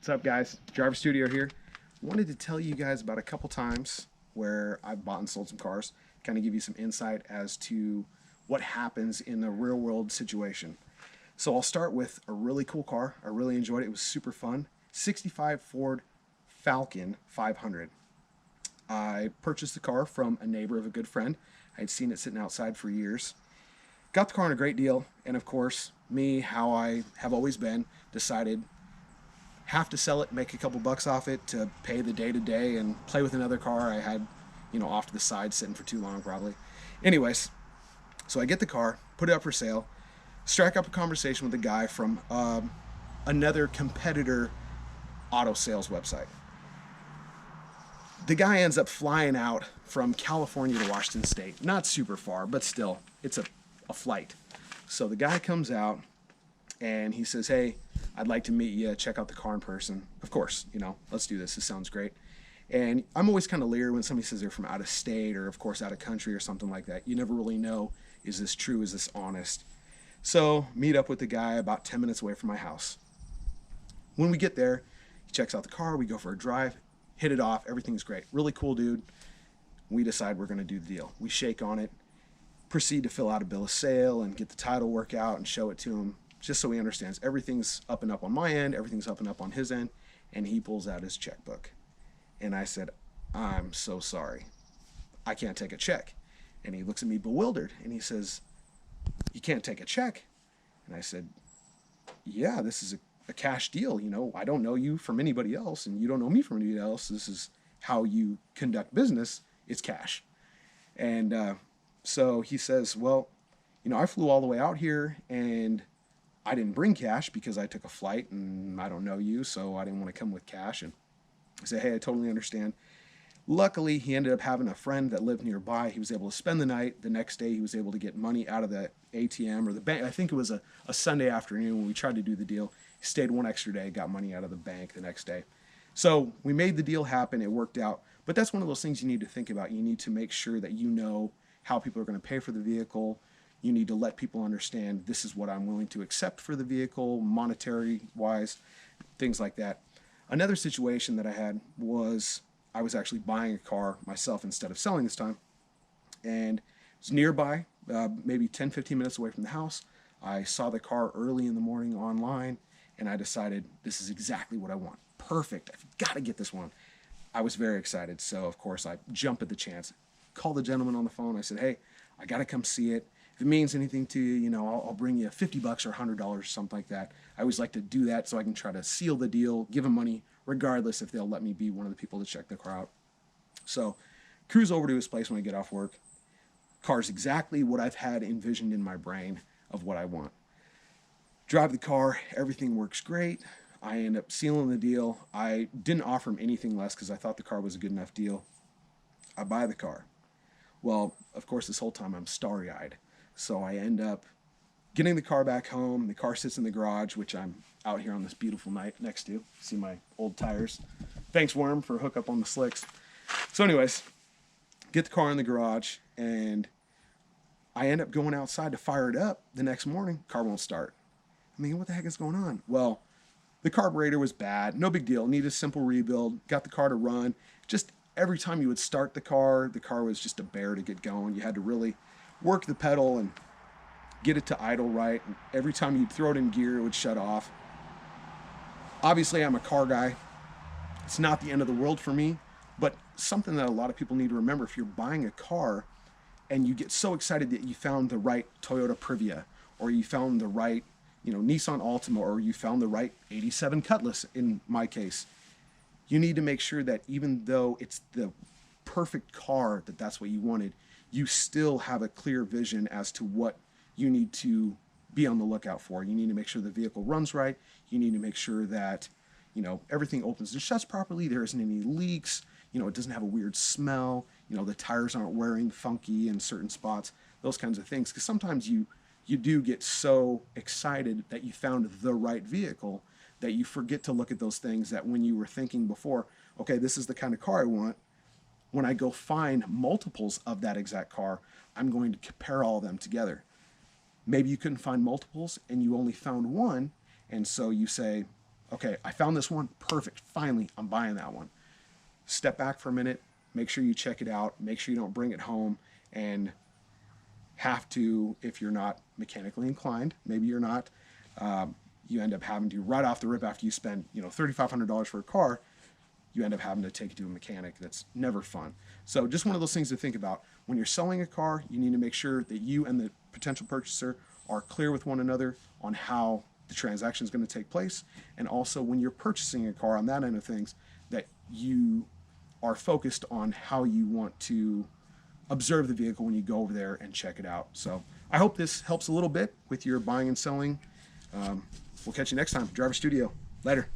What's up, guys? Driver Studio here. Wanted to tell you guys about a couple times where I've bought and sold some cars, kind of give you some insight as to what happens in a real world situation. So I'll start with a really cool car. I really enjoyed it. It was super fun. 65 Ford Falcon 500. I purchased the car from a neighbor of a good friend. I had seen it sitting outside for years. Got the car on a great deal, and of course, me, how I have always been, decided have to sell it, make a couple bucks off it to pay the day to day and play with another car I had, off to the side sitting for too long probably. Anyways, so I get the car, put it up for sale, strike up a conversation with a guy from another competitor auto sales website. The guy ends up flying out from California to Washington State. Not super far, but still, it's a flight. So the guy comes out and he says, "Hey, I'd like to meet you, check out the car in person." Of course, let's do this. This sounds great. And I'm always kind of leery when somebody says they're from out of state or, of course, out of country or something like that. You never really know, is this true? Is this honest? So meet up with the guy about 10 minutes away from my house. When we get there, he checks out the car. We go for a drive, hit it off. Everything's great. Really cool dude. We decide we're going to do the deal. We shake on it, proceed to fill out a bill of sale and get the title work out and show it to him, just so he understands everything's up and up on my end, everything's up and up on his end, and he pulls out his checkbook. And I said, "I'm so sorry. I can't take a check." And he looks at me bewildered, and he says, "You can't take a check?" And I said, "Yeah, this is a cash deal. I don't know you from anybody else, and you don't know me from anybody else. This is how you conduct business. It's cash." And so he says, "Well, I flew all the way out here, and I didn't bring cash because I took a flight and I don't know you, so I didn't want to come with cash." And I said, "Hey, I totally understand." Luckily, he ended up having a friend that lived nearby. He was able to spend the night. The next day, he was able to get money out of the ATM or the bank. I think it was a Sunday afternoon when we tried to do the deal. He stayed one extra day, got money out of the bank the next day. So we made the deal happen. It worked out. But that's one of those things you need to think about. You need to make sure that you know how people are going to pay for the vehicle. You need to let people understand this is what I'm willing to accept for the vehicle, monetary wise, things like that. Another situation that I had was I was actually buying a car myself instead of selling this time. And it was nearby, maybe 10, 15 minutes away from the house. I saw the car early in the morning online, and I decided this is exactly what I want. Perfect. I've got to get this one. I was very excited. So, of course, I jump at the chance. Called the gentleman on the phone. I said, "Hey, I got to come see it. If it means anything to you, I'll bring you $50 or $100, something like that." I always like to do that so I can try to seal the deal, give them money, regardless if they'll let me be one of the people to check the car out. So, cruise over to his place when I get off work. Car's exactly what I've had envisioned in my brain of what I want. Drive the car, everything works great. I end up sealing the deal. I didn't offer him anything less because I thought the car was a good enough deal. I buy the car. Well, of course, this whole time I'm starry-eyed. So I end up getting the car back home. The car sits in the garage, which I'm out here on this beautiful night next to. See my old tires. Thanks, Worm, for a hookup on the slicks. So anyways, get the car in the garage, and I end up going outside to fire it up the next morning. Car won't start. I mean, what the heck is going on? Well, the carburetor was bad. No big deal. Needed a simple rebuild. Got the car to run. Just every time you would start the car was just a bear to get going. You had to really work the pedal and get it to idle right. And every time you'd throw it in gear, it would shut off. Obviously, I'm a car guy. It's not the end of the world for me, but something that a lot of people need to remember: if you're buying a car and you get so excited that you found the right Toyota Previa, or you found the right, Nissan Altima, or you found the right 87 Cutlass in my case, you need to make sure that even though it's the perfect car, that's what you wanted, you still have a clear vision as to what you need to be on the lookout for. You need to make sure the vehicle runs right. You need to make sure that, everything opens and shuts properly. There isn't any leaks. It doesn't have a weird smell. The tires aren't wearing funky in certain spots, those kinds of things. Because sometimes you do get so excited that you found the right vehicle that you forget to look at those things that when you were thinking before, okay, this is the kind of car I want. When I go find multiples of that exact car, I'm going to compare all of them together. Maybe you couldn't find multiples and you only found one, and so you say, Okay, I found this one, perfect. Finally, I'm buying that one. Step back for a minute, make sure you check it out, make sure you don't bring it home and have to, if you're not mechanically inclined, maybe you're not, you end up having to, right off the rip after you spend, $3,500 for a car, you end up having to take it to a mechanic. That's never fun. So just one of those things to think about. When you're selling a car, you need to make sure that you and the potential purchaser are clear with one another on how the transaction is going to take place. And also when you're purchasing a car on that end of things, that you are focused on how you want to observe the vehicle when you go over there and check it out. So I hope this helps a little bit with your buying and selling. We'll catch you next time. Driver Studio. Later.